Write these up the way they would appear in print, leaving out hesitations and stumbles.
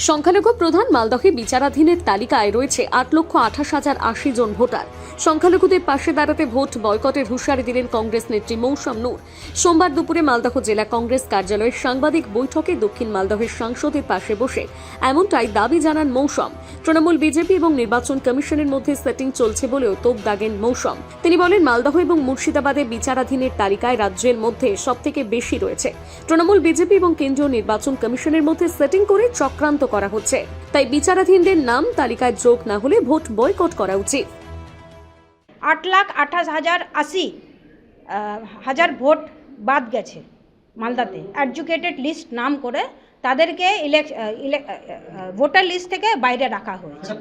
সংখ্যালঘু প্রধান মালদহে বিচারাধীনের তালিকায় রয়েছে 8,28,080 জন ভোটার। সংখ্যালঘুদের পাশে দাঁড়াতে ভোট বয়কটের হুঁশিয়ারি দিলেন কংগ্রেস নেত্রী মৌসম নূর। সোমবার দুপুরে মালদহ জেলা কংগ্রেস কার্যালয়ের সাংবাদিক বৈঠকে দক্ষিণ মালদহের সাংসদের পাশে বসে এমনটাই দাবি জানান মৌসম। তৃণমূল, বিজেপি এবং নির্বাচন কমিশনের মধ্যে সেটিং চলছে বলেও তোপ দাগেন মৌসম। তিনি বলেন, মালদহ এবং মুর্শিদাবাদে বিচারাধীনের তালিকায় রাজ্যের মধ্যে সবথেকে বেশি রয়েছে। তৃণমূল, বিজেপি এবং কেন্দ্রীয় নির্বাচন কমিশনের মধ্যে সেটিং করে চক্রান্ত করা হচ্ছে। তাই বিচারাধীনদের নাম তালিকায় যোগ না হলে ভোট বয়কট করা উচিত। 8,28,080 ভোট বাদ গেছে মালদাতে। এডুকেটেড লিস্ট নাম করে তাদেরকে ভোটার লিস্ট থেকে বাইরে রাখা হয়েছে।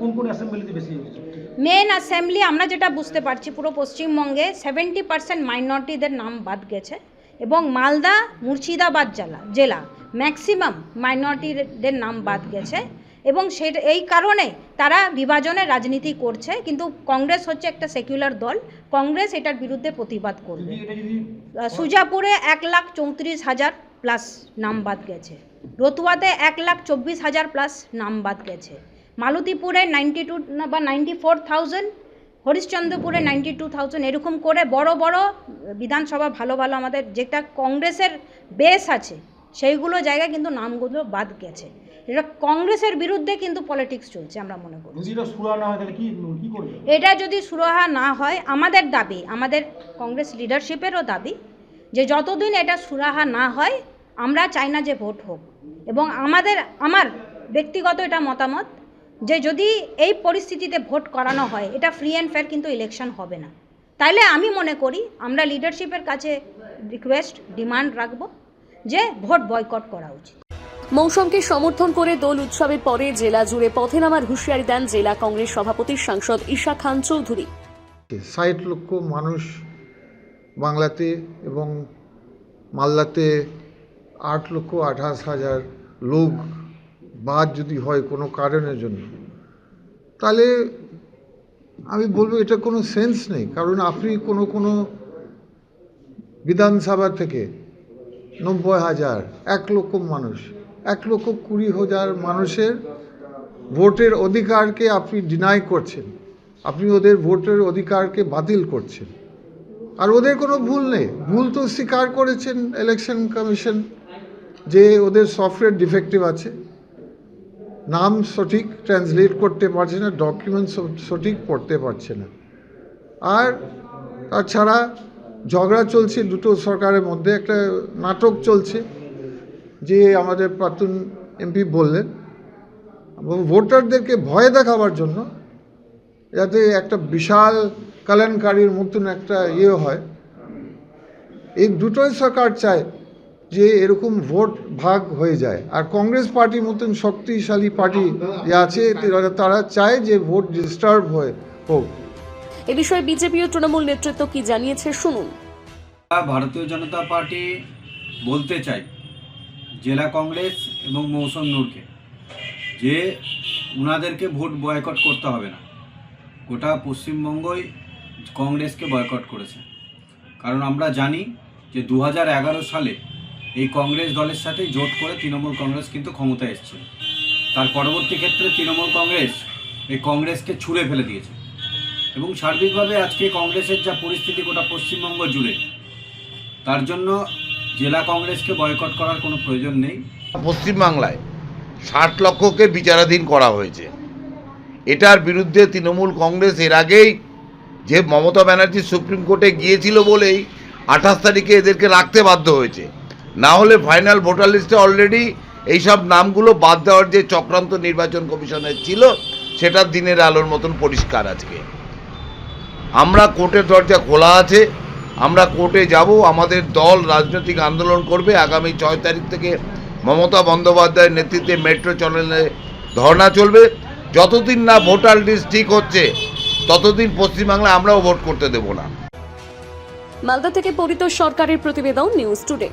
মেন অ্যাসেম্বলি আমরা যেটা বুঝতে পারছি, পুরো পশ্চিমবঙ্গে 70% মাইনরিটিদের নাম বাদ গেছে এবং মালদা, মুর্শিদাবাদ জেলা ম্যাক্সিমাম মাইনরিটিদের নাম বাদ গেছে এবং এই কারণে তারা বিভাজনের রাজনীতি করছে। কিন্তু কংগ্রেস হচ্ছে একটা সেকুলার দল, কংগ্রেস এটার বিরুদ্ধে প্রতিবাদ করবে। সুজাপুরে 1,34,000 প্লাস নাম বাদ গেছে, রতুয়াতে 1,24,000 প্লাস নাম বাদ গেছে, মালতীপুরে 92 বা 94,000, হরিশ্চন্দ্রপুরে 92,000, এরকম করে বড় বড় বিধানসভা ভালো ভালো আমাদের যেটা কংগ্রেসের বেস আছে সেইগুলো জায়গায় কিন্তু নামগুলো বাদ গেছে। এটা কংগ্রেসের বিরুদ্ধে কিন্তু পলিটিক্স চলছে আমরা মনে করি। এটা যদি সুরাহা না হয়, আমাদের দাবি, আমাদের কংগ্রেস লিডারশিপেরও দাবি যে যতদিন এটা সুরাহা না হয় আমরা চাই না যে ভোট হোক। এবং আমার ব্যক্তিগত এটা মতামত যে যদি এই পরিস্থিতিতে ভোট করানো হয়, এটা ফ্রি অ্যান্ড ফেয়ার কিন্তু ইলেকশন হবে না। তাইলে আমি মনে করি আমরা লিডারশিপের কাছে রিকোয়েস্ট, ডিমান্ড রাখব যে ভোট বয়কট করা উচিত। মৌসুমকে সমর্থন করে দোল উৎসবের পরে জেলা জুড়ে পথে নামার হুঁশিয়ারি দেন জেলা কংগ্রেস সভাপতি সাংসদ ঈশা খান চৌধুরী। 60 লক্ষ মানুষ বাংলাতে এবং মালদাতে 8,28,000 লোক বাদ যদি হয় কোনো কারণের জন্য, তাহলে আমি বলবো এটা কোনো সেন্স নেই। কারণ আপনি কোনো বিধানসভা থেকে 90,000, 1 লক্ষ মানুষ, 1,20,000 মানুষের ভোটের অধিকারকে আপনি ডিনাই করছেন, আপনি ওদের ভোটের অধিকারকে বাতিল করছেন। আর ওদের কোনো ভুল নেই, ভুল তো স্বীকার করেছেন ইলেকশন কমিশন যে ওদের সফটওয়্যার ডিফেক্টিভ আছে, নাম সঠিক ট্রান্সলেট করতে পারছে না, ডকুমেন্ট সঠিক পড়তে পারছে না। আর তাছাড়া ঝগড়া চলছে দুটো সরকারের মধ্যে, একটা নাটক চলছে যে আমাদের প্রাক্তন এমপি বললেন ভোটারদেরকে ভয় দেখাবার জন্য, যাতে একটা বিশাল কেলেঙ্কারির মতন একটা হয়। এই দুটোই সরকার চায় যে এরকম ভোট ভাগ হয়ে যায়। আর কংগ্রেস পার্টির মতন শক্তিশালী পার্টি যে আছে তারা চায় যে ভোট ডিস্টার্ব হোক। এ বিষয়ে বিজেপি ও তৃণমূল নেতৃত্ব কি জানিয়েছে শুনুন। ভারতীয় জনতা পার্টি বলতে চাই জেলা কংগ্রেস এবং মৌসম নূরকে যে ওনাদেরকে ভোট বয়কট করতে হবে না। গোটা পশ্চিমবঙ্গই কংগ্রেসকে বয়কট করেছে। কারণ আমরা জানি যে 2011 সালে এই কংগ্রেস দলের সাথে জোট করে তৃণমূল কংগ্রেস কিন্তু ক্ষমতায় এসেছিল। তার পরবর্তী ক্ষেত্রে তৃণমূল কংগ্রেস এই কংগ্রেসকে ছুঁড়ে ফেলে দিয়েছে এবং সার্বিকভাবে আজকে কংগ্রেসের যা পরিস্থিতি গোটা পশ্চিমবঙ্গ জুড়ে, তার জন্য জেলা কংগ্রেসকে বয়কট করার কোনো প্রয়োজন নেই। পশ্চিমবাংলায় 60 লক্ষকে বিচারাধীন করা হয়েছে। এটার বিরুদ্ধে তৃণমূল কংগ্রেস এর আগেই যে মমতা ব্যানার্জি সুপ্রিম কোর্টে গিয়েছিল বলেই 28 তারিখে এদেরকে রাখতে বাধ্য হয়েছে। না হলে ফাইনাল ভোটার লিস্টে অলরেডি এইসব নামগুলো বাদ দেওয়ার যে চক্রান্ত নির্বাচন কমিশনের ছিল, সেটা দিনের আলোর মতন পরিষ্কার। আজকে আমরা কোর্টের দরজা খোলা আছে, আমরা কোর্টে যাব, আমাদের দল রাজনৈতিক আন্দোলন করবে। আগামী 6 তারিখ থেকে মমতা বন্দ্যোপাধ্যায়ের নেতৃত্বে মেট্রো চলনে ধর্ণা চলবে। যতদিন না ভোটার লিস্ট ঠিক হচ্ছে ততদিন পশ্চিমবাংলায় আমরাও ভোট করতে দেব না। মালদা থেকে পরিতোষ সরকারের প্রতিবেদন, নিউজ টুডে।